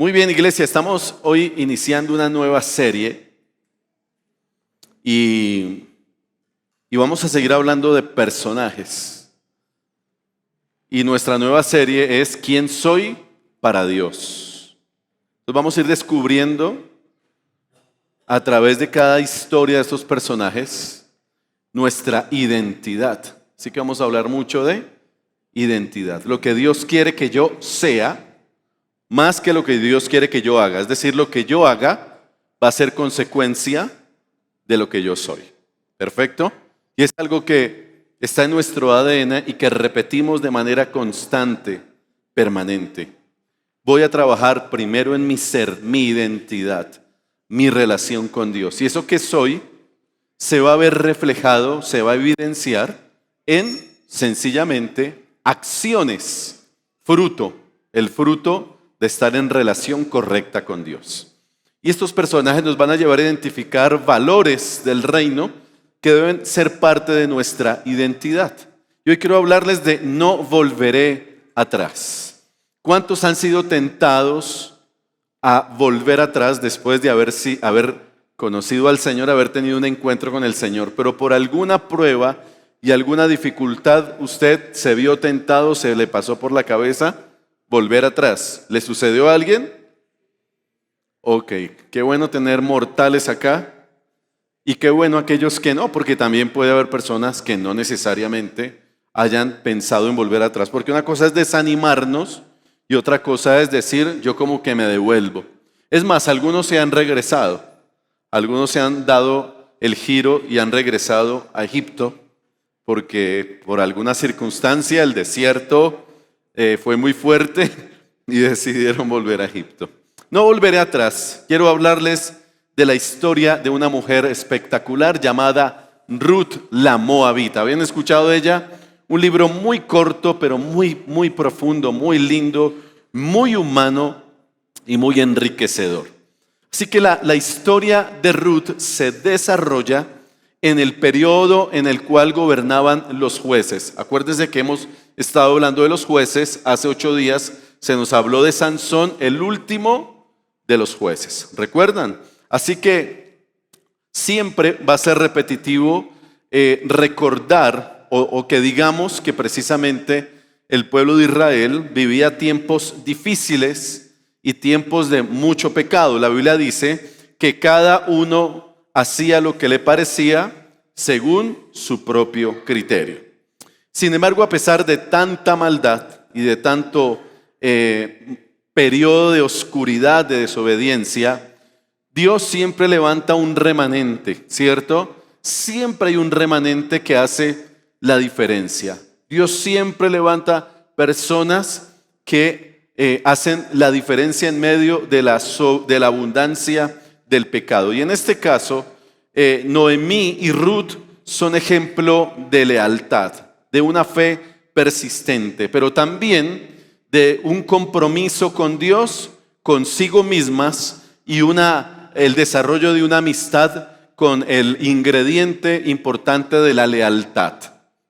Muy bien, iglesia, estamos hoy iniciando una nueva serie y vamos a seguir hablando de personajes. Y nuestra nueva serie es ¿Quién soy para Dios? Entonces vamos a ir descubriendo a través de cada historia de estos personajes nuestra identidad. Así que vamos a hablar mucho de identidad. Lo que Dios quiere que yo sea, más que lo que Dios quiere que yo haga. Es decir, lo que yo haga va a ser consecuencia de lo que yo soy. ¿Perfecto? Y es algo que está en nuestro ADN y que repetimos de manera constante, permanente. Voy a trabajar primero en mi ser, mi identidad, mi relación con Dios. Y eso que soy se va a ver reflejado, se va a evidenciar en sencillamente acciones, fruto, el fruto de estar en relación correcta con Dios. Y estos personajes nos van a llevar a identificar valores del reino que deben ser parte de nuestra identidad. Y hoy quiero hablarles de no volveré atrás. ¿Cuántos han sido tentados a volver atrás después de haber conocido al Señor, haber tenido un encuentro con el Señor, pero por alguna prueba y alguna dificultad usted se vio tentado, se le pasó por la cabeza volver atrás? ¿Le sucedió a alguien? Ok, qué bueno tener mortales acá y qué bueno aquellos que no, porque también puede haber personas que no necesariamente hayan pensado en volver atrás, porque una cosa es desanimarnos y otra cosa es decir, yo como que me devuelvo. Es más, algunos se han regresado, algunos se han dado el giro y han regresado a Egipto, porque por alguna circunstancia el desierto fue muy fuerte y decidieron volver a Egipto. No volveré atrás. Quiero hablarles de la historia de una mujer espectacular llamada Ruth la Moabita. ¿Habían escuchado de ella? Un libro muy corto, pero muy profundo, muy lindo, muy humano y muy enriquecedor. Así que la historia de Ruth se desarrolla en el periodo en el cual gobernaban los jueces. Acuérdense que hemos estado hablando de los jueces. Hace 8 días se nos habló de Sansón, el último de los jueces. ¿Recuerdan? Así que siempre va a ser repetitivo recordar o que digamos que precisamente el pueblo de Israel vivía tiempos difíciles y tiempos de mucho pecado. La Biblia dice que cada uno hacía lo que le parecía según su propio criterio. Sin embargo, a pesar de tanta maldad y de tanto periodo de oscuridad, de desobediencia, Dios siempre levanta un remanente, ¿cierto? Siempre hay un remanente que hace la diferencia. Dios siempre levanta personas que hacen la diferencia en medio de la abundancia del pecado. Y en este caso, Noemí y Ruth son ejemplo de lealtad, de una fe persistente, pero también de un compromiso con Dios, consigo mismas y el desarrollo de una amistad con el ingrediente importante de la lealtad.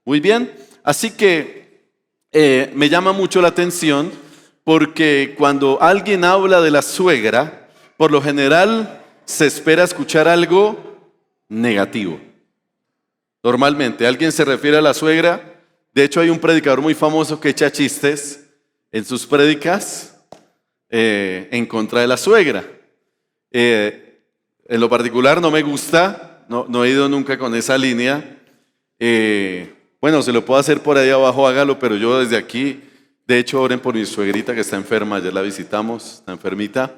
Muy bien, así que me llama mucho la atención porque cuando alguien habla de la suegra, por lo general se espera escuchar algo negativo. Normalmente alguien se refiere a la suegra. De hecho hay un predicador muy famoso que echa chistes en sus prédicas en contra de la suegra. En lo particular no me gusta, no he ido nunca con esa línea. Bueno, se lo puedo hacer por ahí abajo, hágalo, pero yo desde aquí, de hecho oren por mi suegrita que está enferma, ayer la visitamos, está enfermita.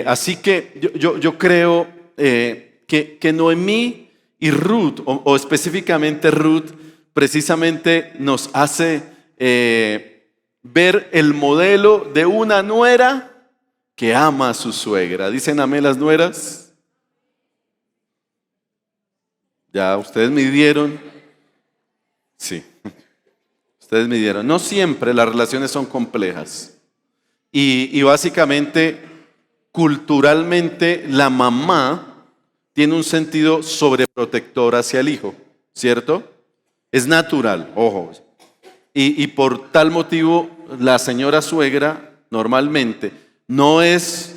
Así que yo creo que Noemí y Ruth, o específicamente Ruth, precisamente nos hace ver el modelo de una nuera que ama a su suegra. ¿Dicen amén las nueras? Ya, ustedes midieron. Sí, ustedes midieron. No siempre las relaciones son complejas. Y básicamente, culturalmente, la mamá tiene un sentido sobreprotector hacia el hijo, ¿cierto? Es natural, ojo. Y por tal motivo, la señora suegra normalmente No es,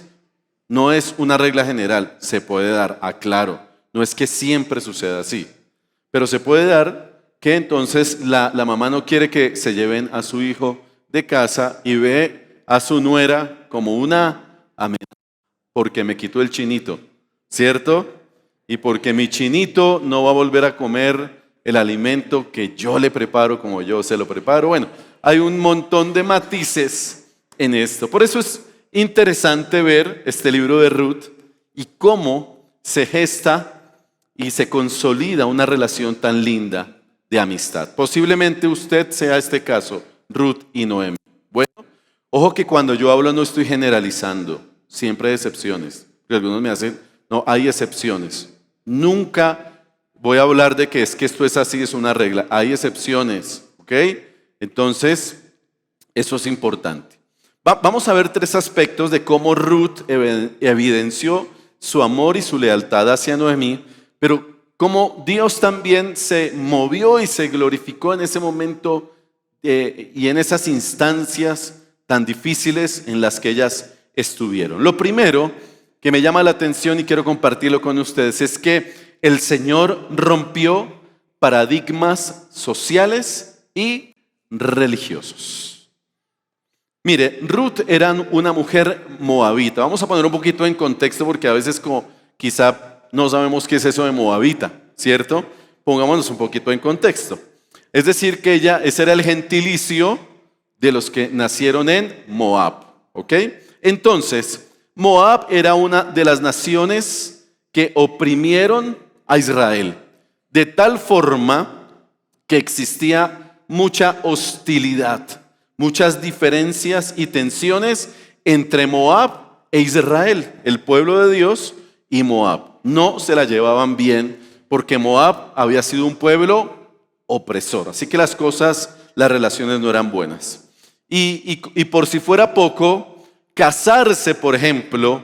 no es una regla general, se puede dar, aclaro, no es que siempre suceda así, pero se puede dar que entonces la mamá no quiere que se lleven a su hijo de casa y ve a su nuera como una amenaza porque me quitó el chinito, ¿cierto? Y porque mi chinito no va a volver a comer el alimento que yo le preparo como yo se lo preparo. Bueno, hay un montón de matices en esto. Por eso es interesante ver este libro de Ruth y cómo se gesta y se consolida una relación tan linda de amistad. Posiblemente usted sea este caso, Ruth y Noemi. Bueno, ojo que cuando yo hablo no estoy generalizando, siempre hay excepciones. Porque algunos me hacen, no, hay excepciones. Nunca voy a hablar de que es que esto es así, es una regla. Hay excepciones, ¿ok? Entonces, eso es importante. Vamos a ver 3 aspectos de cómo Ruth evidenció su amor y su lealtad hacia Noemí, pero cómo Dios también se movió y se glorificó en ese momento y en esas instancias tan difíciles en las que ellas estuvieron. Lo primero que me llama la atención y quiero compartirlo con ustedes es que el Señor rompió paradigmas sociales y religiosos. Mire, Ruth era una mujer moabita. Vamos a poner un poquito en contexto porque a veces como quizá no sabemos qué es eso de moabita, ¿cierto? Pongámonos un poquito en contexto. Es decir, que ese era el gentilicio de los que nacieron en Moab, ¿ok? Entonces, Moab era una de las naciones que oprimieron a Israel, de tal forma que existía mucha hostilidad, muchas diferencias y tensiones entre Moab e Israel, el pueblo de Dios y Moab. No se la llevaban bien porque Moab había sido un pueblo opresor, así que las relaciones no eran buenas. Y por si fuera poco, casarse, por ejemplo,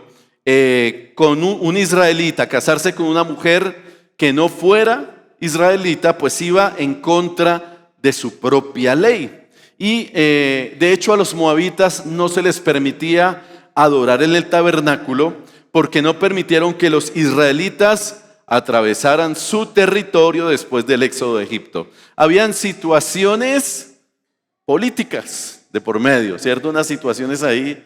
con un israelita, casarse con una mujer que no fuera israelita, pues iba en contra de su propia ley. Y de hecho a los moabitas no se les permitía adorar en el tabernáculo porque no permitieron que los israelitas atravesaran su territorio después del éxodo de Egipto. Habían situaciones políticas de por medio, ¿cierto? Unas situaciones ahí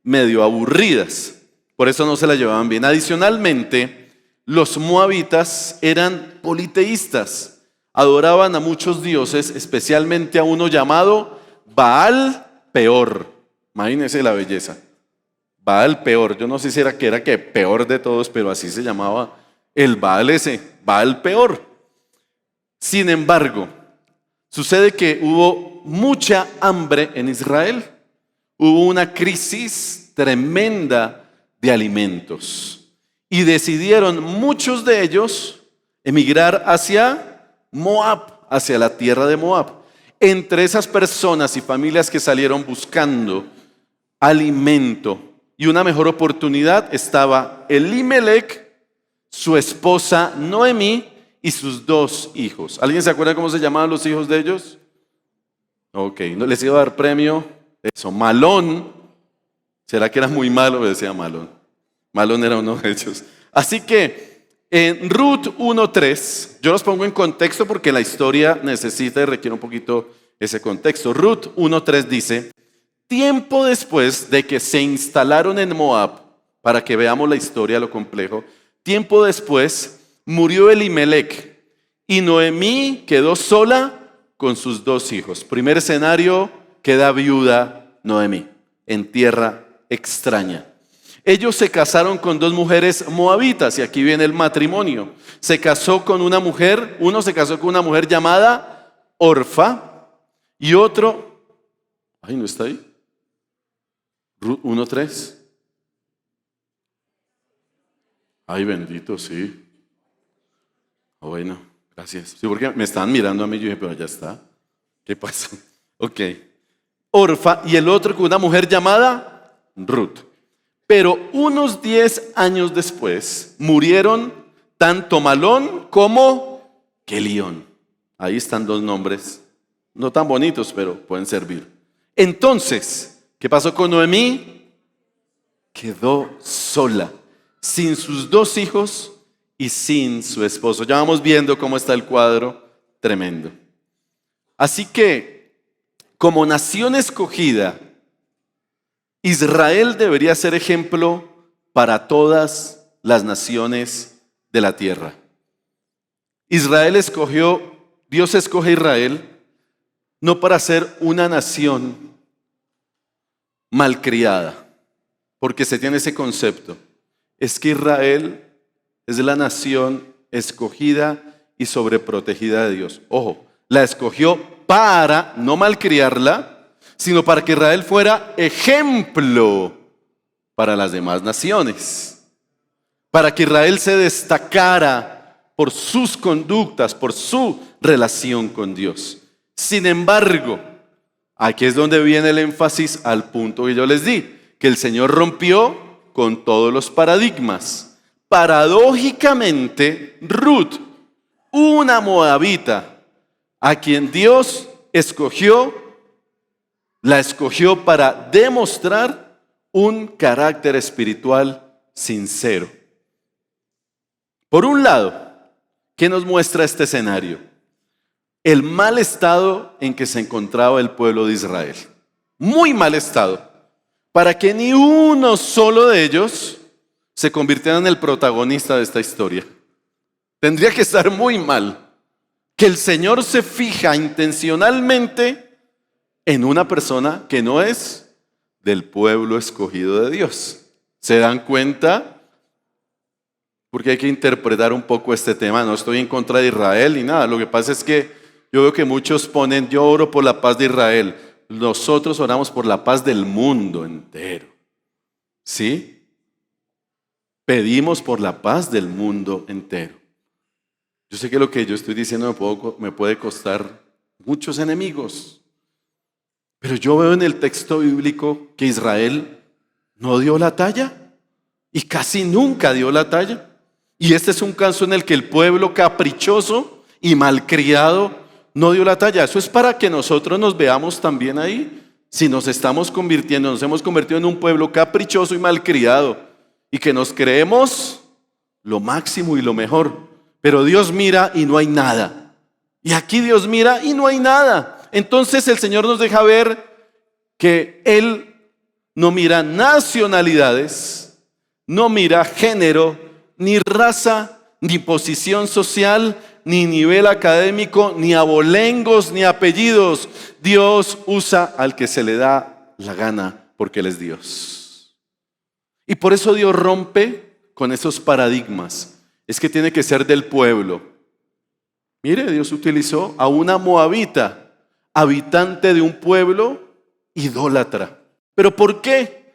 medio aburridas. Por eso no se la llevaban bien. Adicionalmente, los moabitas eran politeístas. Adoraban a muchos dioses, especialmente a uno llamado Baal Peor. Imagínense la belleza. Baal Peor. Yo no sé si era que peor de todos, pero así se llamaba el Baal ese, Baal Peor. Sin embargo, sucede que hubo mucha hambre en Israel. Hubo una crisis tremenda de alimentos y decidieron muchos de ellos emigrar hacia Moab, hacia la tierra de Moab. Entre esas personas y familias que salieron buscando alimento y una mejor oportunidad estaba Elimelech, su esposa Noemí y sus 2 hijos. ¿Alguien se acuerda cómo se llamaban los hijos de ellos? Ok, ¿no les iba a dar premio? Eso, Malón. ¿Será que era muy malo? Me decía Malón. Malón era uno de ellos. Así que en Ruth 1:3, yo los pongo en contexto porque la historia necesita y requiere un poquito ese contexto. Ruth 1:3 dice: tiempo después de que se instalaron en Moab, para que veamos la historia, lo complejo, tiempo después murió Elimelech y Noemí quedó sola con sus 2 hijos. Primer escenario, queda viuda Noemí en tierra extraña. Ellos se casaron con 2 mujeres moabitas y aquí viene el matrimonio. Se casó con una mujer, uno se casó con una mujer llamada Orfa y otro, ¿no está ahí? Ruth 1:3. Ay, bendito, sí. Bueno, gracias. Sí, porque me estaban mirando a mí y yo dije, pero ya está. ¿Qué pasa? Ok. Orfa y el otro con una mujer llamada Ruth. Pero unos 10 años después murieron tanto Malón como Kelión. Ahí están 2 nombres, no tan bonitos, pero pueden servir. Entonces, ¿qué pasó con Noemí? quedó sola, sin sus 2 hijos y sin su esposo. Ya vamos viendo cómo está el cuadro tremendo. Así que, como nación escogida, Israel debería ser ejemplo para todas las naciones de la tierra. Dios escoge a Israel no para ser una nación malcriada, porque se tiene ese concepto. Es que Israel es la nación escogida y sobreprotegida de Dios. Ojo, la escogió para no malcriarla, sino para que Israel fuera ejemplo para las demás naciones. Para que Israel se destacara por sus conductas, por su relación con Dios. Sin embargo, aquí es donde viene el énfasis al punto que yo les di, que el Señor rompió con todos los paradigmas. Paradójicamente, Ruth, una moabita, a quien Dios la escogió para demostrar un carácter espiritual sincero. Por un lado, ¿qué nos muestra este escenario? El mal estado en que se encontraba el pueblo de Israel. Muy mal estado. Para que ni uno solo de ellos se convirtiera en el protagonista de esta historia. Tendría que estar muy mal. Que el Señor se fija intencionalmente en una persona que no es del pueblo escogido de Dios. ¿Se dan cuenta? Porque hay que interpretar un poco este tema. No estoy en contra de Israel ni nada. Lo que pasa es que yo veo que muchos ponen, yo oro por la paz de Israel. Nosotros oramos por la paz del mundo entero. ¿Sí? Pedimos por la paz del mundo entero. Yo sé que lo que yo estoy diciendo me puede costar muchos enemigos. Pero yo veo en el texto bíblico que Israel no dio la talla. Y casi nunca dio la talla. Y este es un caso en el que el pueblo caprichoso y malcriado no dio la talla. Eso es para que nosotros nos veamos también ahí. Si nos hemos convertido en un pueblo caprichoso y malcriado y que nos creemos lo máximo y lo mejor. Pero Dios mira y no hay nada. Y aquí Dios mira y no hay nada. Entonces el Señor nos deja ver que Él no mira nacionalidades, no mira género, ni raza, ni posición social, ni nivel académico, ni abolengos, ni apellidos. Dios usa al que se le da la gana porque Él es Dios. Y por eso Dios rompe con esos paradigmas. Es que tiene que ser del pueblo. Mire, Dios utilizó a una moabita, habitante de un pueblo idólatra. ¿Pero por qué?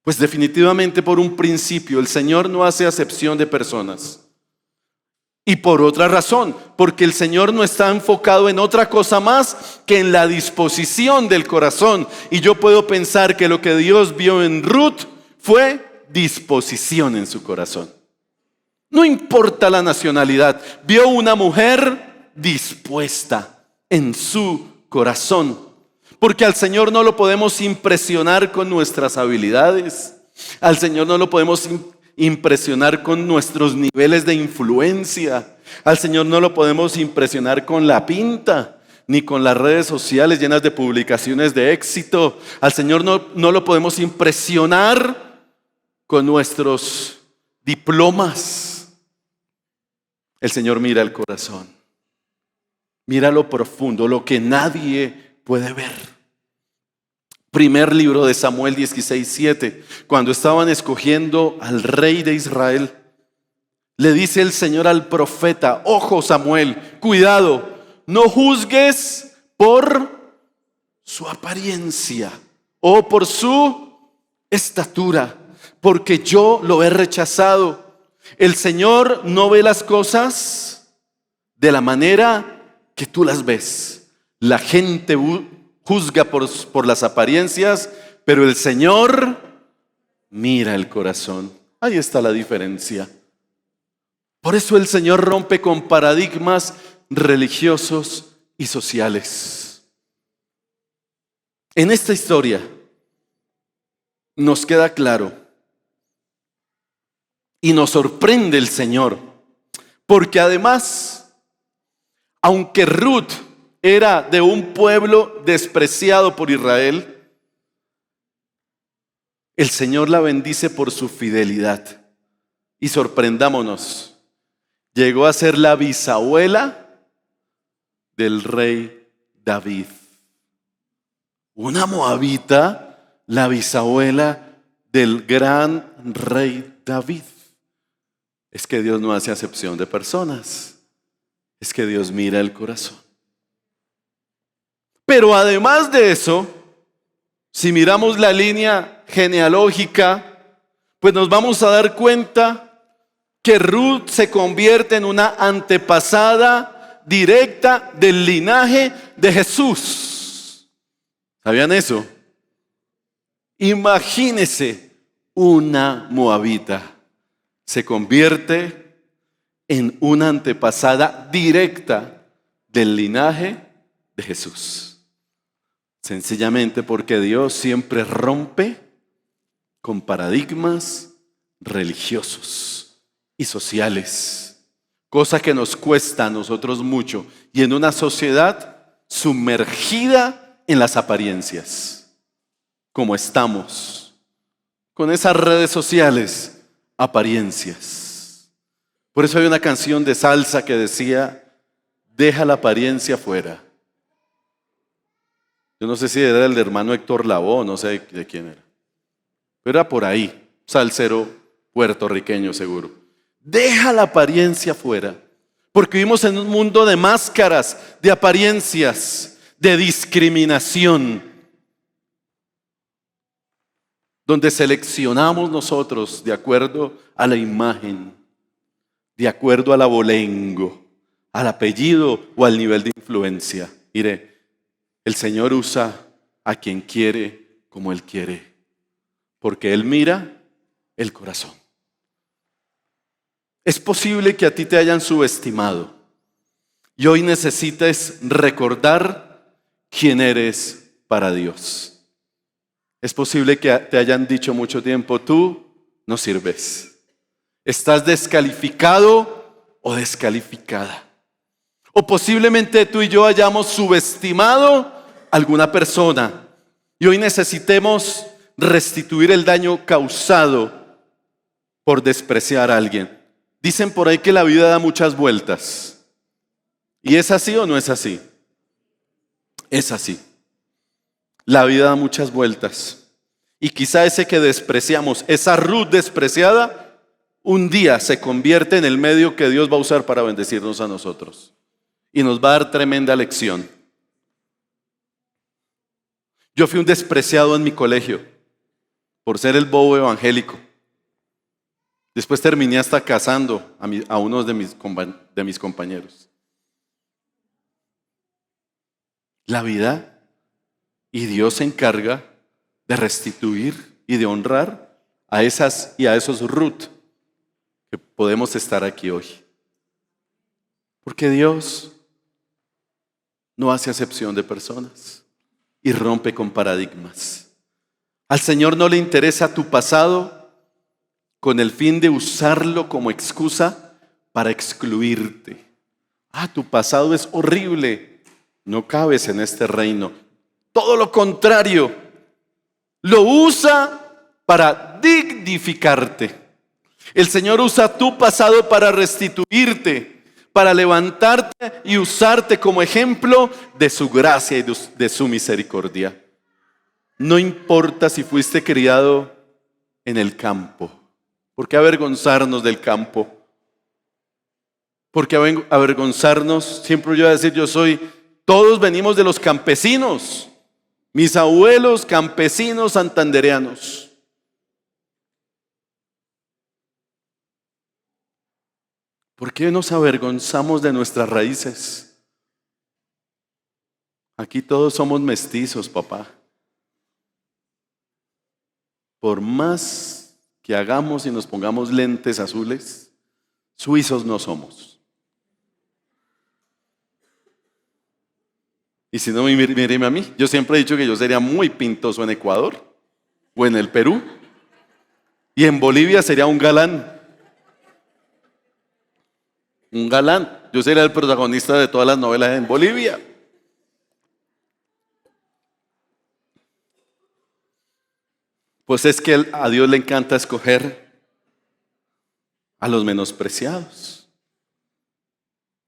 Pues definitivamente por un principio. El Señor no hace acepción de personas. Y por otra razón, porque el Señor no está enfocado en otra cosa más que en la disposición del corazón. Y yo puedo pensar que lo que Dios vio en Ruth fue disposición en su corazón. No importa la nacionalidad, vio una mujer dispuesta en su corazón. Porque al Señor no lo podemos impresionar con nuestras habilidades. Al Señor no lo podemos impresionar con nuestros niveles de influencia. Al Señor no lo podemos impresionar con la pinta, ni con las redes sociales llenas de publicaciones de éxito. Al Señor no lo podemos impresionar con nuestros diplomas. El Señor mira el corazón. Mira lo profundo, lo que nadie puede ver. Primer libro de Samuel 16:7. Cuando estaban escogiendo al rey de Israel, le dice el Señor al profeta: ojo Samuel, cuidado, no juzgues por su apariencia o por su estatura, porque yo lo he rechazado. El Señor no ve las cosas de la manera que tú las ves. La gente juzga por las apariencias, pero el Señor mira el corazón. Ahí está la diferencia. Por eso el Señor rompe con paradigmas religiosos y sociales. En esta historia, nos queda claro y nos sorprende el Señor, porque además, aunque Ruth era de un pueblo despreciado por Israel, el Señor la bendice por su fidelidad. Y sorprendámonos, llegó a ser la bisabuela del rey David. Una moabita, la bisabuela del gran rey David. Es que Dios no hace acepción de personas. Es que Dios mira el corazón. Pero además de eso, si miramos la línea genealógica, pues nos vamos a dar cuenta que Ruth se convierte en una antepasada directa del linaje de Jesús. ¿Sabían eso? Imagínese, una moabita se convierte en una antepasada directa del linaje de Jesús. Sencillamente porque Dios siempre rompe con paradigmas religiosos y sociales, cosa que nos cuesta a nosotros mucho, y en una sociedad sumergida en las apariencias, como estamos, con esas redes sociales, apariencias. Por eso hay una canción de salsa que decía, deja la apariencia fuera. Yo no sé si era el hermano Héctor Lavoe, no sé de quién era, pero era por ahí, salsero puertorriqueño seguro. Deja la apariencia fuera, porque vivimos en un mundo de máscaras, de apariencias, de discriminación, donde seleccionamos nosotros de acuerdo a la imagen, de acuerdo al abolengo, al apellido o al nivel de influencia. Mire, el Señor usa a quien quiere como Él quiere, porque Él mira el corazón. Es posible que a ti te hayan subestimado y hoy necesites recordar quién eres para Dios. Es posible que te hayan dicho mucho tiempo, tú no sirves. Estás descalificado o descalificada. O posiblemente tú y yo hayamos subestimado a alguna persona y hoy necesitemos restituir el daño causado por despreciar a alguien. Dicen por ahí que la vida da muchas vueltas. ¿Y es así o no es así? Es así. La vida da muchas vueltas. Y quizá ese que despreciamos, esa Ruth despreciada, un día se convierte en el medio que Dios va a usar para bendecirnos a nosotros. Y nos va a dar tremenda lección. Yo fui un despreciado en mi colegio por ser el bobo evangélico. Después terminé hasta casando a uno de mis compañeros. La vida y Dios se encarga de restituir y de honrar a esas y a esos Ruth que podemos estar aquí hoy. Porque Dios no hace acepción de personas y rompe con paradigmas. Al Señor no le interesa tu pasado con el fin de usarlo como excusa para excluirte. Tu pasado es horrible, no cabes en este reino. Todo lo contrario, lo usa para dignificarte. El Señor usa tu pasado para restituirte, para levantarte y usarte como ejemplo de su gracia y de su misericordia. No importa si fuiste criado en el campo. ¿Por qué avergonzarnos del campo? ¿Por qué avergonzarnos? Siempre yo voy a decir, todos venimos de los campesinos. Mis abuelos campesinos santandereanos. ¿Por qué nos avergonzamos de nuestras raíces? Aquí todos somos mestizos, papá. Por más que hagamos y nos pongamos lentes azules, suizos no somos. Y si no, míreme a mí. Yo siempre he dicho que yo sería muy pintoso en Ecuador. o en el Perú. Y en Bolivia sería un galán. Un galán. Yo sería el protagonista de todas las novelas en Bolivia. Pues es que a Dios le encanta escoger a los menospreciados.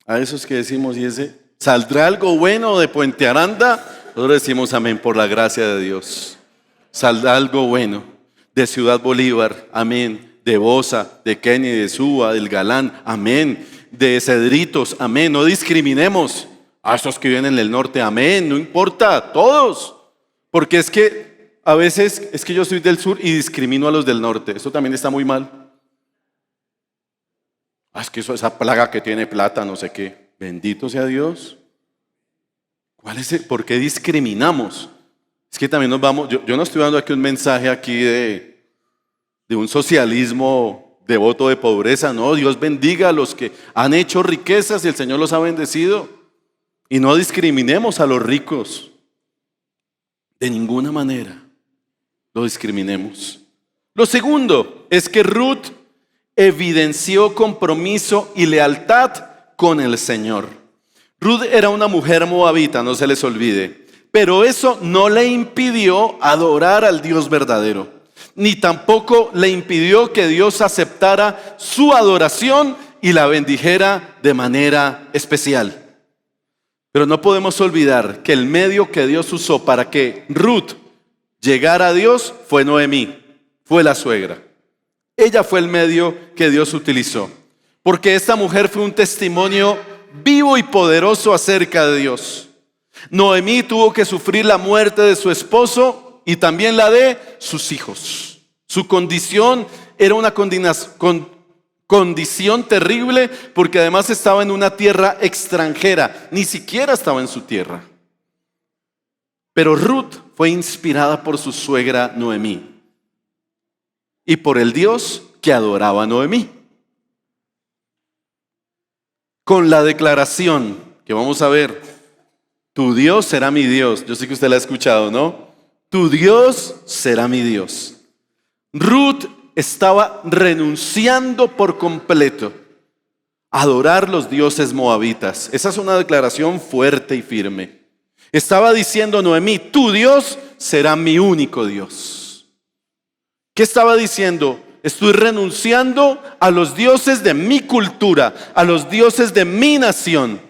A esos que decimos, ¿y ese saldrá algo bueno de Puente Aranda? Nosotros decimos amén por la gracia de Dios. Saldrá algo bueno de Ciudad Bolívar, amén. De Bosa, de Kenia, de Suba, del Galán, amén. De Cedritos, amén. No discriminemos a esos que viven en el norte, amén. No importa, todos. Porque es que a veces es que yo soy del sur y discrimino a los del norte. Eso también está muy mal. Es que esa plaga que tiene plata, no sé qué. Bendito sea Dios. ¿Por qué discriminamos? Es que también nos vamos, yo no estoy dando aquí un mensaje aquí de un socialismo devoto de pobreza. No, Dios bendiga a los que han hecho riquezas y el Señor los ha bendecido. Y no discriminemos a los ricos. De ninguna manera lo discriminemos. Lo segundo es que Ruth evidenció compromiso y lealtad con el Señor. Ruth era una mujer moabita, no se les olvide, pero eso no le impidió adorar al Dios verdadero, ni tampoco le impidió que Dios aceptara su adoración y la bendijera de manera especial. Pero no podemos olvidar que el medio que Dios usó para que Ruth llegara a Dios fue Noemí, fue la suegra. Ella fue el medio que Dios utilizó, porque esta mujer fue un testimonio vivo y poderoso acerca de Dios. Noemí tuvo que sufrir la muerte de su esposo y también la de sus hijos. Su condición era una condición terrible, porque además estaba en una tierra extranjera, ni siquiera estaba en su tierra. Pero Ruth fue inspirada por su suegra Noemí y por el Dios que adoraba a Noemí. Con la declaración que vamos a ver, tu Dios será mi Dios. Yo sé que usted la ha escuchado, ¿no? Tu Dios será mi Dios. Ruth estaba renunciando por completo a adorar los dioses moabitas. Esa es una declaración fuerte y firme. Estaba diciendo Noemí, tu Dios será mi único Dios. ¿Qué estaba diciendo? Estoy renunciando a los dioses de mi cultura, a los dioses de mi nación.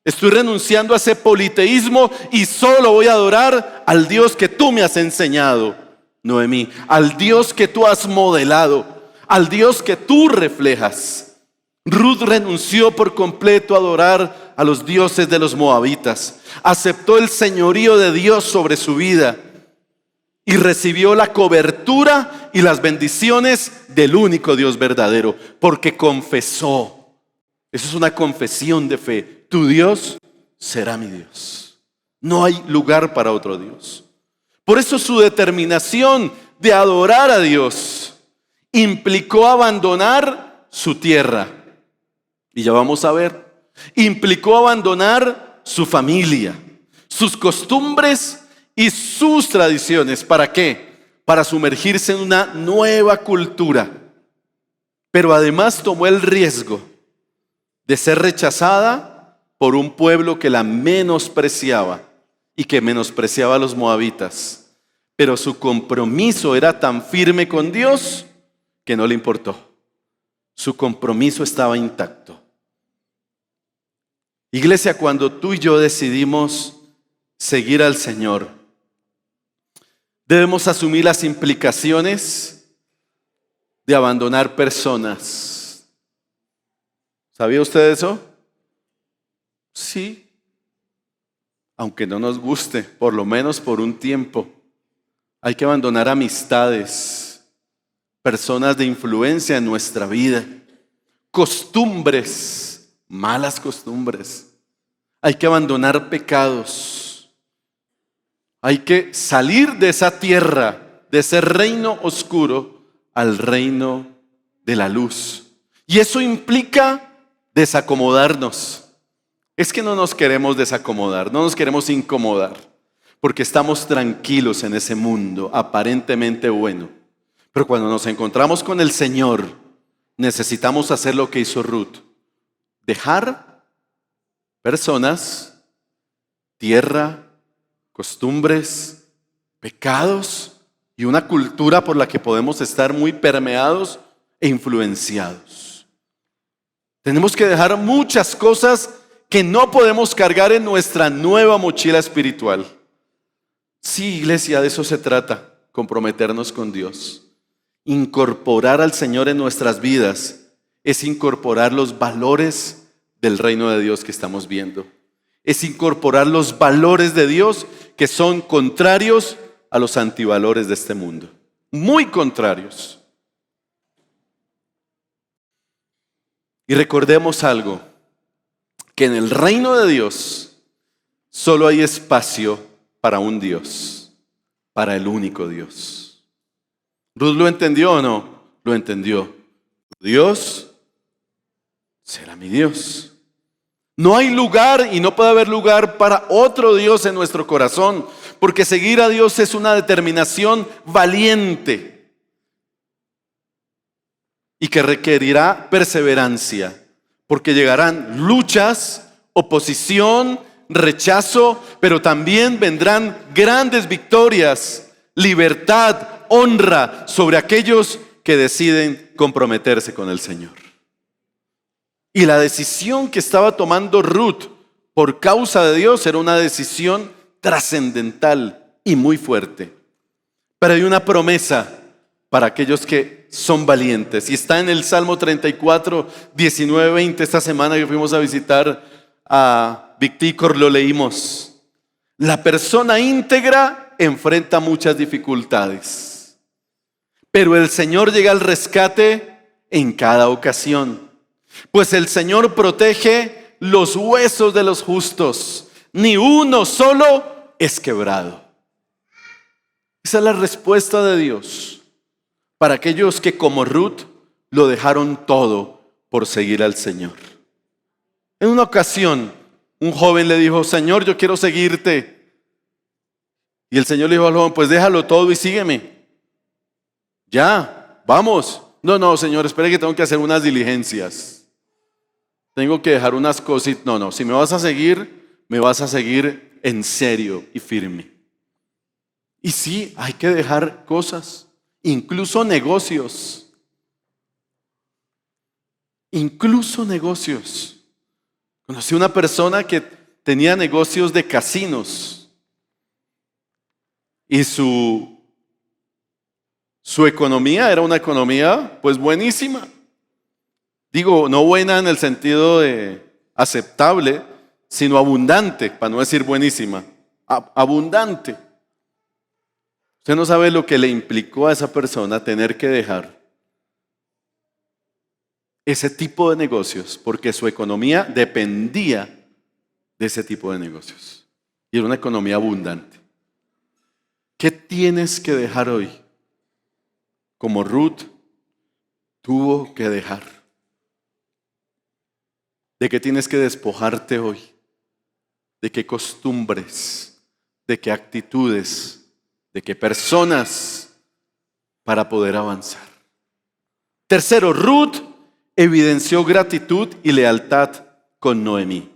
Estoy renunciando a ese politeísmo y solo voy a adorar al Dios que tú me has enseñado, Noemí, al Dios que tú has modelado, al Dios que tú reflejas. Ruth renunció por completo a adorar a los dioses de los moabitas. Aceptó el señorío de Dios sobre su vida y recibió la cobertura y las bendiciones del único Dios verdadero, porque confesó. Eso es una confesión de fe. Tu Dios será mi Dios. No hay lugar para otro Dios. Por eso su determinación de adorar a Dios implicó abandonar su tierra. Y ya vamos a ver. Implicó abandonar su familia, sus costumbres y sus tradiciones. ¿Para qué? Para sumergirse en una nueva cultura. Pero además tomó el riesgo de ser rechazada por un pueblo que la menospreciaba y que menospreciaba a los moabitas. Pero su compromiso era tan firme con Dios que no le importó. Su compromiso estaba intacto. Iglesia, cuando tú y yo decidimos seguir al Señor, debemos asumir las implicaciones de abandonar personas. ¿Sabía usted eso? Sí. Aunque no nos guste, por lo menos por un tiempo. Hay que abandonar amistades, personas de influencia en nuestra vida, costumbres, malas costumbres. Hay que abandonar pecados. Hay que salir de esa tierra, de ese reino oscuro, al reino de la luz. Y eso implica desacomodarnos. Es que no nos queremos desacomodar, no nos queremos incomodar. porque estamos tranquilos en ese mundo aparentemente bueno. Pero cuando nos encontramos con el Señor, necesitamos hacer lo que hizo Ruth: dejar personas, tierra, costumbres, pecados y una cultura por la que podemos estar muy permeados e influenciados. Tenemos que dejar muchas cosas que no podemos cargar en nuestra nueva mochila espiritual. Sí, iglesia, de eso se trata, comprometernos con Dios. Incorporar al Señor en nuestras vidas es incorporar los valores del reino de Dios que estamos viendo. Es incorporar los valores de Dios que son contrarios a los antivalores de este mundo. Muy contrarios. Y recordemos algo, que en el reino de Dios solo hay espacio para un Dios, para el único Dios. ¿Ruth lo entendió o no? Lo entendió. Dios será mi Dios. No hay lugar y no puede haber lugar para otro Dios en nuestro corazón, porque seguir a Dios es una determinación valiente y que requerirá perseverancia, porque llegarán luchas, oposición, rechazo, pero también vendrán grandes victorias, libertad, honra sobre aquellos que deciden comprometerse con el Señor. Y la decisión que estaba tomando Ruth por causa de Dios era una decisión trascendental y muy fuerte. Pero hay una promesa para aquellos que son valientes. Y está en el Salmo 34, 19, 20. Esta semana que fuimos a visitar a Victícor lo leímos. La persona íntegra enfrenta muchas dificultades, pero el Señor llega al rescate en cada ocasión. Pues el Señor protege los huesos de los justos, ni uno solo es quebrado. Esa es la respuesta de Dios para aquellos que como Ruth lo dejaron todo por seguir al Señor. En una ocasión, un joven le dijo: Señor, yo quiero seguirte. Y el Señor le dijo al joven: pues déjalo todo y sígueme. Ya, vamos. No, Señor, espere que tengo que hacer unas diligencias. Tengo que dejar unas cositas. No, si me vas a seguir en serio y firme. Y sí, hay que dejar cosas, incluso negocios. Incluso negocios. Conocí una persona que tenía negocios de casinos y su economía era una economía pues buenísima. Digo, no buena en el sentido de aceptable, sino abundante, para no decir buenísima. Abundante. Usted no sabe lo que le implicó a esa persona tener que dejar ese tipo de negocios, porque su economía dependía de ese tipo de negocios. Y era una economía abundante. ¿Qué tienes que dejar hoy? Como Ruth tuvo que dejar. ¿De qué tienes que despojarte hoy? ¿De qué costumbres? ¿De qué actitudes? ¿De qué personas? Para poder avanzar. Tercero, Ruth evidenció gratitud y lealtad con Noemí.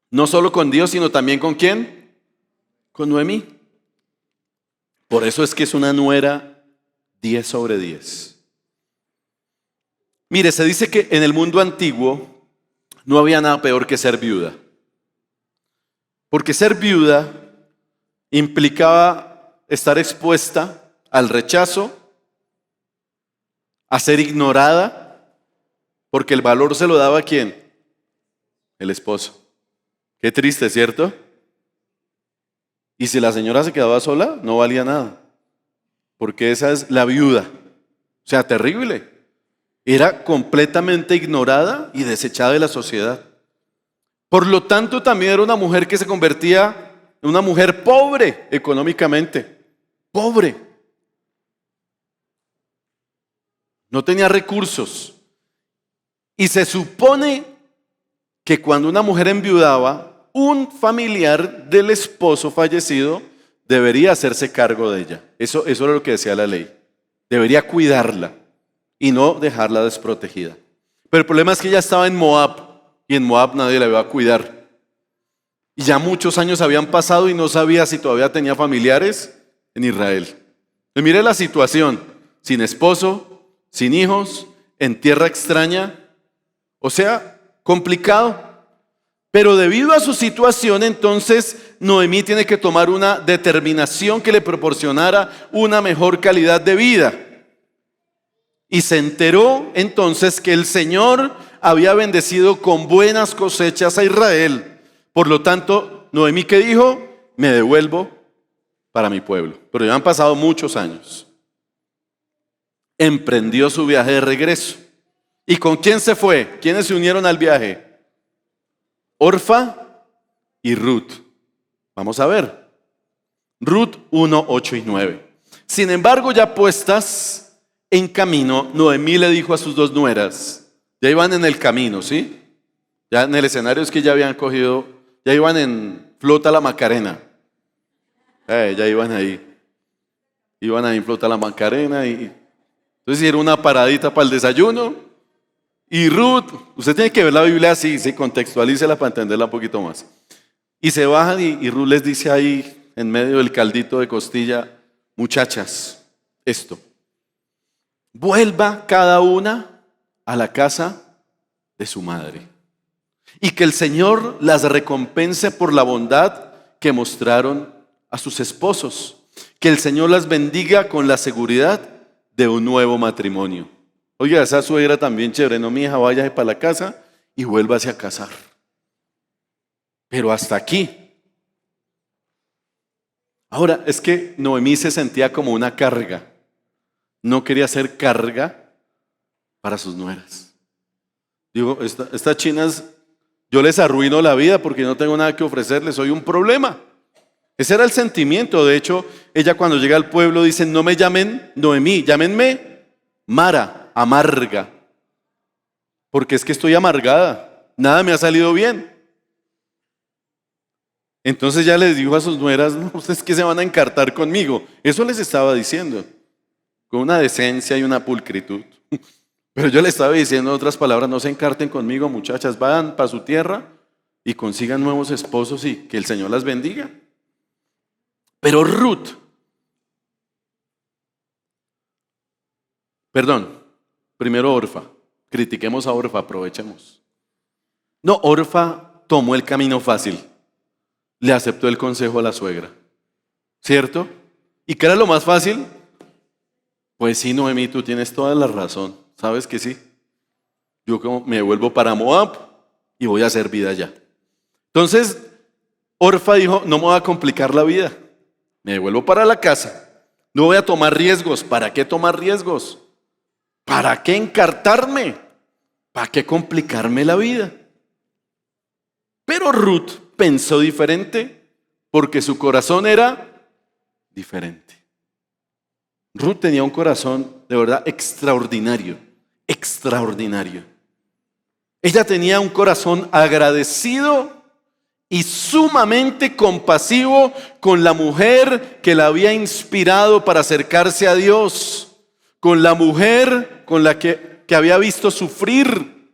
No solo con Dios, sino también ¿con quién? Con Noemí. Por eso es que es una nuera 10 sobre 10. Mire, se dice que en el mundo antiguo no había nada peor que ser viuda. Porque ser viuda implicaba estar expuesta al rechazo, a ser ignorada, porque el valor se lo daba ¿a quién? El esposo. Qué triste, ¿cierto? Y si la señora se quedaba sola, no valía nada, porque esa es la viuda. O sea, terrible. Era completamente ignorada y desechada de la sociedad. Por lo tanto, también era una mujer que se convertía en una mujer pobre económicamente. Pobre. No tenía recursos. Y se supone que cuando una mujer enviudaba un familiar del esposo fallecido debería hacerse cargo de ella. Eso era lo que decía la ley. Debería cuidarla y no dejarla desprotegida. Pero el problema es que ella estaba en Moab y en Moab nadie la iba a cuidar. Y ya muchos años habían pasado y no sabía si todavía tenía familiares en Israel. Y mire la situación, sin esposo, sin hijos, en tierra extraña, o sea, complicado. Pero debido a su situación, entonces Noemí tiene que tomar una determinación que le proporcionara una mejor calidad de vida. Y se enteró entonces que el Señor había bendecido con buenas cosechas a Israel. Por lo tanto, Noemí, ¿qué dijo? Me devuelvo para mi pueblo. Pero ya han pasado muchos años. Emprendió su viaje de regreso. ¿Y con quién se fue? ¿Quiénes se unieron al viaje? Orfa y Ruth. Vamos a ver. Ruth 1, 8 y 9. Sin embargo, ya puestas en camino, Noemí le dijo a sus dos nueras, ya iban en el camino, ¿sí? Ya en el escenario es que ya habían cogido, ya iban en Flota la Macarena. Ya iban ahí en Flota la Macarena y entonces hicieron una paradita para el desayuno. Y Ruth, usted tiene que ver la Biblia así, sí, contextualícela para entenderla un poquito más. Y se bajan y Ruth les dice ahí, en medio del caldito de costilla, muchachas, esto, vuelva cada una a la casa de su madre. Y que el Señor las recompense por la bondad que mostraron a sus esposos. Que el Señor las bendiga con la seguridad de un nuevo matrimonio. Oiga, esa suegra también chévere, no, mi hija, váyase para la casa y vuélvase a casar. Pero hasta aquí. Ahora, es que Noemí se sentía como una carga. No quería ser carga para sus nueras. Digo, estas chinas, yo les arruino la vida porque no tengo nada que ofrecerles, soy un problema. Ese era el sentimiento. De hecho, ella cuando llega al pueblo dice, no me llamen Noemí, llámenme Mara. Amarga, porque es que estoy amargada, nada me ha salido bien. Entonces ya les dijo a sus nueras, no, ustedes que se van a encartar conmigo. Eso les estaba diciendo, con una decencia y una pulcritud. Pero yo les estaba diciendo en otras palabras, no se encarten conmigo, muchachas, vayan para su tierra y consigan nuevos esposos y que el Señor las bendiga. Pero primero Orfa, critiquemos a Orfa, aprovechemos. No, Orfa tomó el camino fácil, le aceptó el consejo a la suegra, ¿cierto? ¿Y qué era lo más fácil? Pues sí, Noemí, tú tienes toda la razón, ¿sabes que sí? Yo como me vuelvo para Moab y voy a hacer vida allá. Entonces, Orfa dijo, no me voy a complicar la vida, me devuelvo para la casa, no voy a tomar riesgos. ¿Para qué tomar riesgos? ¿Para qué encartarme? ¿Para qué complicarme la vida? Pero Ruth pensó diferente porque su corazón era diferente. Ruth tenía un corazón de verdad extraordinario, extraordinario. Ella tenía un corazón agradecido y sumamente compasivo con la mujer que la había inspirado para acercarse a Dios. Con la mujer con la que había visto sufrir,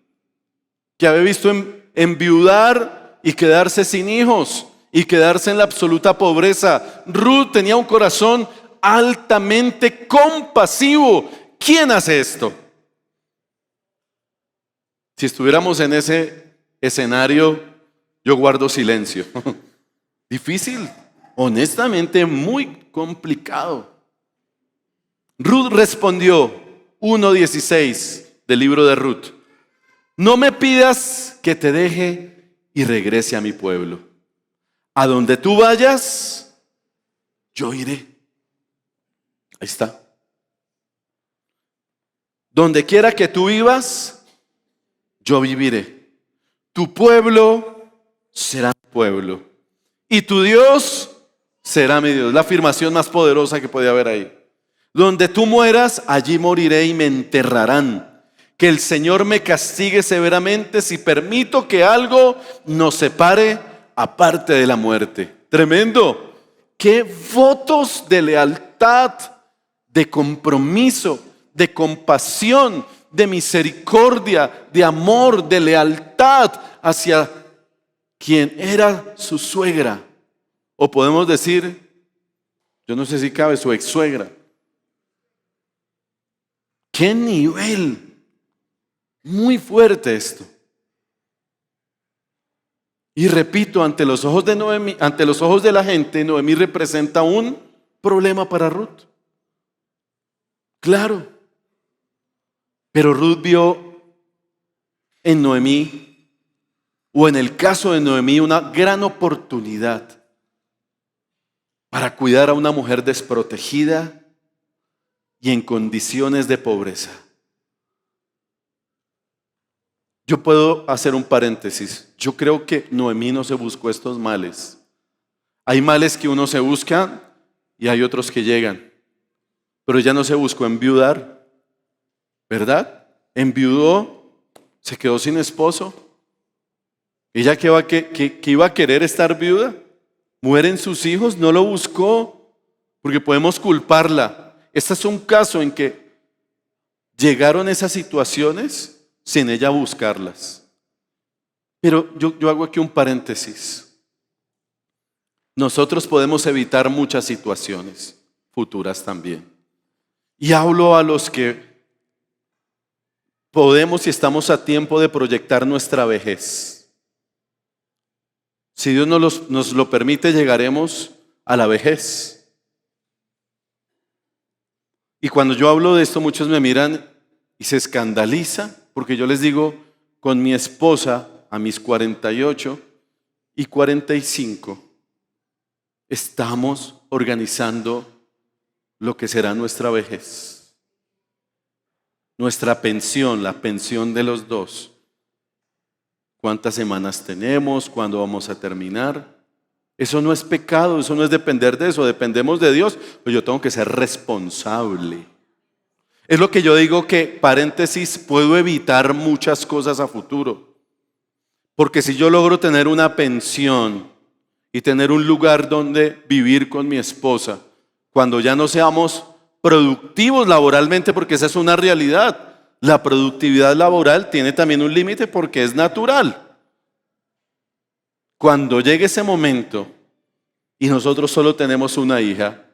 que había visto enviudar y quedarse sin hijos y quedarse en la absoluta pobreza. Ruth tenía un corazón altamente compasivo. ¿Quién hace esto? Si estuviéramos en ese escenario, yo guardo silencio. Difícil, honestamente muy complicado. Ruth respondió, 1:16 del libro de Ruth, no me pidas que te deje y regrese a mi pueblo. A donde tú vayas, yo iré. Ahí está. Donde quiera que tú vivas, yo viviré. Tu pueblo será mi pueblo y tu Dios será mi Dios. La afirmación más poderosa que puede haber ahí. Donde tú mueras, allí moriré y me enterrarán. Que el Señor me castigue severamente si permito que algo nos separe aparte de la muerte. Tremendo. Qué votos de lealtad, de compromiso, de compasión, de misericordia, de amor, de lealtad hacia quien era su suegra. O podemos decir, yo no sé si cabe, su ex suegra. ¡Qué nivel! Muy fuerte esto. Y repito, ante los ojos de Noemí, ante los ojos de la gente, Noemí representa un problema para Ruth. Claro. Pero Ruth vio en Noemí, o en el caso de Noemí, una gran oportunidad para cuidar a una mujer desprotegida y en condiciones de pobreza. Yo puedo hacer un paréntesis. Yo creo que Noemí no se buscó estos males. Hay males que uno se busca y hay otros que llegan. Pero ella no se buscó enviudar, ¿verdad? Enviudó, se quedó sin esposo. Ella que iba a querer estar viuda. Mueren sus hijos, no lo buscó, porque podemos culparla. Este es un caso en que llegaron esas situaciones sin ella buscarlas. Pero yo hago aquí un paréntesis. Nosotros podemos evitar muchas situaciones futuras también. Y hablo a los que podemos y estamos a tiempo de proyectar nuestra vejez. Si Dios nos lo permite, llegaremos a la vejez. Y cuando yo hablo de esto, muchos me miran y se escandalizan, porque yo les digo, con mi esposa a mis 48 y 45, estamos organizando lo que será nuestra vejez. Nuestra pensión, la pensión de los dos. ¿Cuántas semanas tenemos? ¿Cuándo vamos a terminar? Eso no es pecado, eso no es depender de eso, dependemos de Dios, pero yo tengo que ser responsable. Es lo que yo digo que, paréntesis, puedo evitar muchas cosas a futuro. Porque si yo logro tener una pensión y tener un lugar donde vivir con mi esposa, cuando ya no seamos productivos laboralmente, porque esa es una realidad. La productividad laboral tiene también un límite porque es natural. Cuando llegue ese momento y nosotros solo tenemos una hija,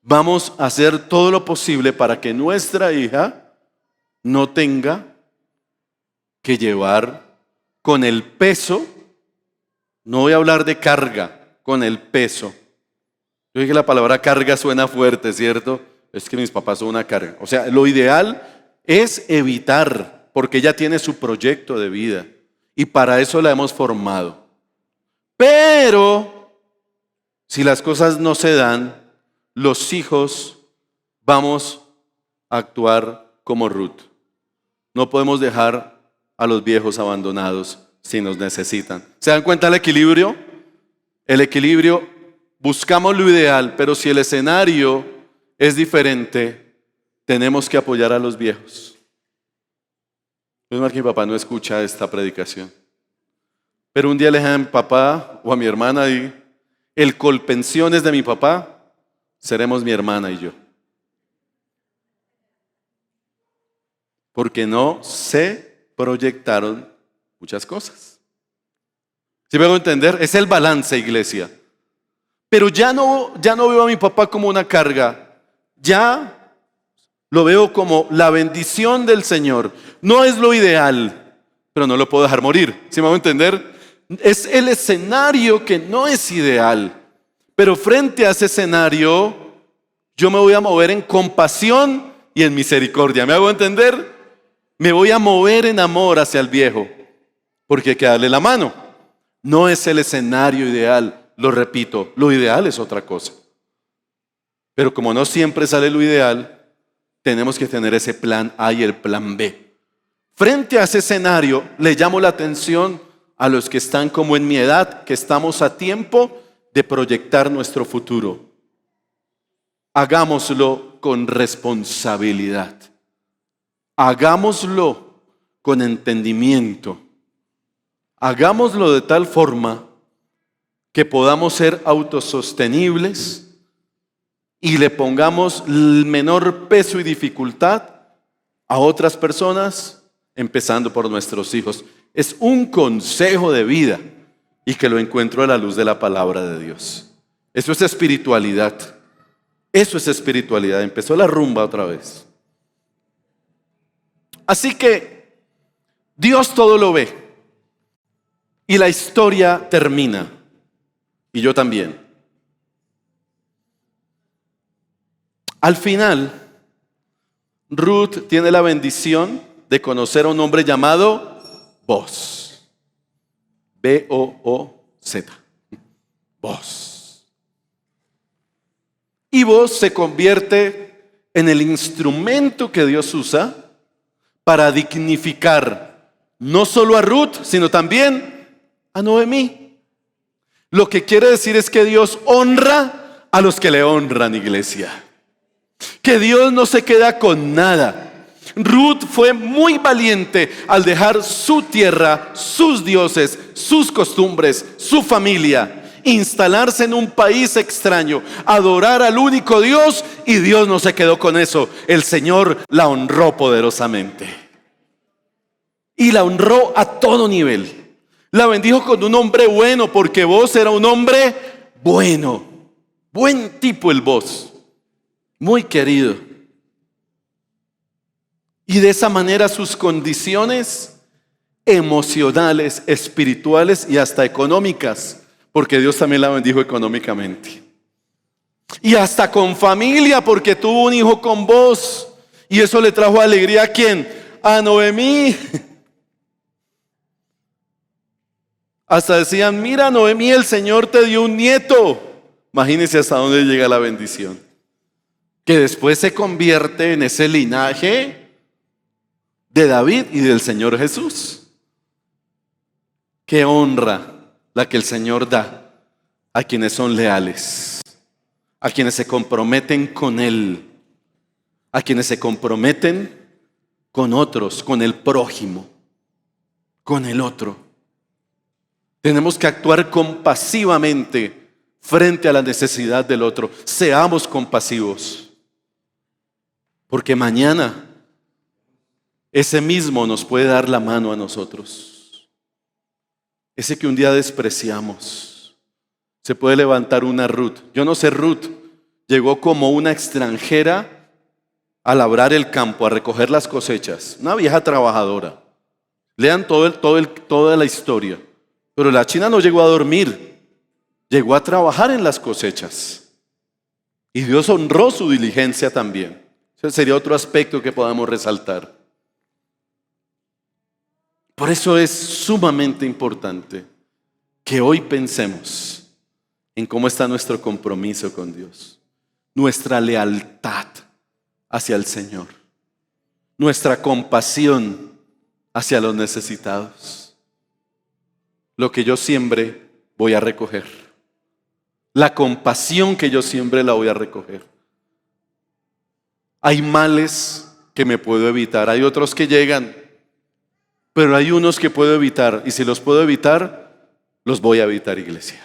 vamos a hacer todo lo posible para que nuestra hija no tenga que llevar con el peso, no voy a hablar de carga, con el peso. Yo dije que la palabra carga suena fuerte, ¿cierto? Es que mis papás son una carga. O sea, lo ideal es evitar, porque ella tiene su proyecto de vida y para eso la hemos formado. Pero si las cosas no se dan, los hijos vamos a actuar como Ruth. No podemos dejar a los viejos abandonados si nos necesitan. ¿Se dan cuenta el equilibrio? El equilibrio, buscamos lo ideal, pero si el escenario es diferente, tenemos que apoyar a los viejos. Es más que mi papá no escucha esta predicación. Pero un día le dije a mi papá o a mi hermana, y el colpensiones de mi papá, seremos mi hermana y yo. Porque no se proyectaron muchas cosas. ¿Sí me hago entender? Es el balance, iglesia. Pero ya no veo a mi papá como una carga. Ya lo veo como la bendición del Señor. No es lo ideal, pero no lo puedo dejar morir. ¿Sí me hago entender? Es el escenario que no es ideal. Pero frente a ese escenario, yo me voy a mover en compasión y en misericordia. ¿Me hago entender? Me voy a mover en amor hacia el viejo, porque hay que darle la mano. No es el escenario ideal, lo repito, lo ideal es otra cosa. Pero como no siempre sale lo ideal, tenemos que tener ese plan A y el plan B. Frente a ese escenario, le llamo la atención a los que están como en mi edad, que estamos a tiempo de proyectar nuestro futuro. Hagámoslo con responsabilidad. Hagámoslo con entendimiento. Hagámoslo de tal forma que podamos ser autosostenibles y le pongamos el menor peso y dificultad a otras personas, empezando por nuestros hijos. Es un consejo de vida y que lo encuentro a la luz de la palabra de Dios. Eso es espiritualidad. Eso es espiritualidad. Empezó la rumba otra vez. Así que Dios todo lo ve y la historia termina. Y yo también. Al final, Ruth tiene la bendición de conocer a un hombre llamado Boz. B-O-O-Z. Boz. Y Boz se convierte en el instrumento que Dios usa para dignificar no solo a Ruth, sino también a Noemí. Lo que quiere decir es que Dios honra a los que le honran, iglesia. Que Dios no se queda con nada. Ruth fue muy valiente al dejar su tierra, sus dioses, sus costumbres, su familia, instalarse en un país extraño, adorar al único Dios, y Dios no se quedó con eso. El Señor la honró poderosamente. Y la honró a todo nivel. La bendijo con un hombre bueno, porque Boz era un hombre bueno. Buen tipo el Boz. Muy querido. Y de esa manera sus condiciones emocionales, espirituales y hasta económicas, porque Dios también la bendijo económicamente. Y hasta con familia, porque tuvo un hijo con Boz. Y eso le trajo alegría ¿a quién? A Noemí. Hasta decían, mira Noemí, el Señor te dio un nieto. Imagínense hasta dónde llega la bendición. Que después se convierte en ese linaje de David y del Señor Jesús. Qué honra la que el Señor da a quienes son leales, a quienes se comprometen con Él, a quienes se comprometen con otros, con el prójimo, con el otro. Tenemos que actuar compasivamente frente a la necesidad del otro. Seamos compasivos. Porque mañana ese mismo nos puede dar la mano a nosotros. Ese que un día despreciamos. Se puede levantar una Ruth. Yo no sé, Ruth llegó como una extranjera a labrar el campo, a recoger las cosechas. Una vieja trabajadora. Lean toda la historia. Pero la china no llegó a dormir. Llegó a trabajar en las cosechas. Y Dios honró su diligencia también. Ese sería otro aspecto que podamos resaltar. Por eso es sumamente importante que hoy pensemos en cómo está nuestro compromiso con Dios, nuestra lealtad hacia el Señor, nuestra compasión hacia los necesitados. Lo que yo siembre voy a recoger. La compasión que yo siembre la voy a recoger. Hay males que me puedo evitar, hay otros que llegan, pero hay unos que puedo evitar, y si los puedo evitar, los voy a evitar, iglesia.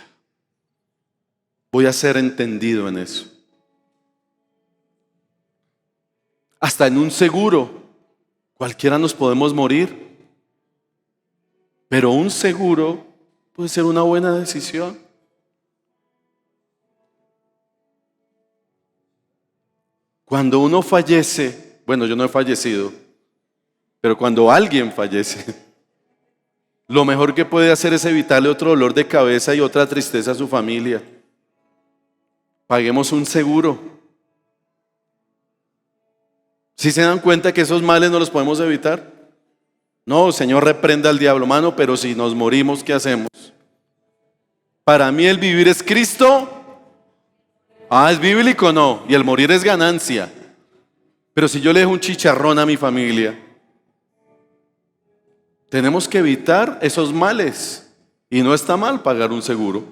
Voy a ser entendido en eso. Hasta en un seguro, cualquiera nos podemos morir, pero un seguro puede ser una buena decisión. Cuando uno fallece, bueno, yo no he fallecido, pero cuando alguien fallece, lo mejor que puede hacer es evitarle otro dolor de cabeza y otra tristeza a su familia. Paguemos un seguro. ¿Sí se dan cuenta que esos males no los podemos evitar? No, Señor, reprenda al diablo, mano, pero si nos morimos, ¿qué hacemos? Para mí el vivir es Cristo. ¿Es bíblico? No. Y el morir es ganancia. Pero si yo le dejo un chicharrón a mi familia, tenemos que evitar esos males. Y no está mal pagar un seguro.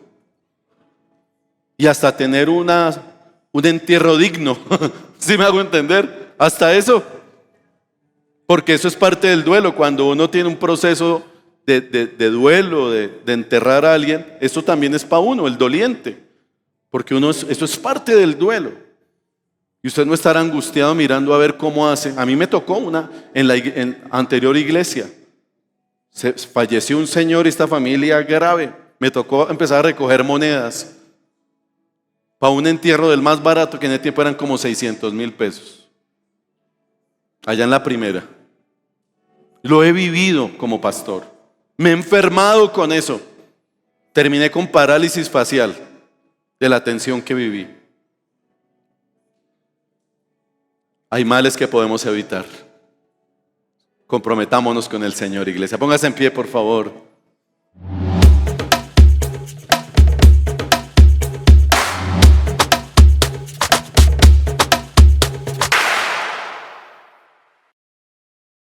Y hasta tener un entierro digno. ¿Sí me hago entender? Hasta eso. Porque eso es parte del duelo. Cuando uno tiene un proceso de duelo, de enterrar a alguien, eso también es para uno, el doliente, porque eso es parte del duelo. Y usted no estará angustiado mirando a ver cómo hace. A mí me tocó una en la anterior iglesia. Falleció un señor y esta familia grave. Me tocó empezar a recoger monedas para un entierro del más barato, que en ese tiempo eran como 600,000 pesos. Allá en la primera. Lo he vivido como pastor. Me he enfermado con eso. Terminé con parálisis facial de la tensión que viví. Hay males que podemos evitar. Comprometámonos con el Señor, iglesia. Póngase en pie, por favor.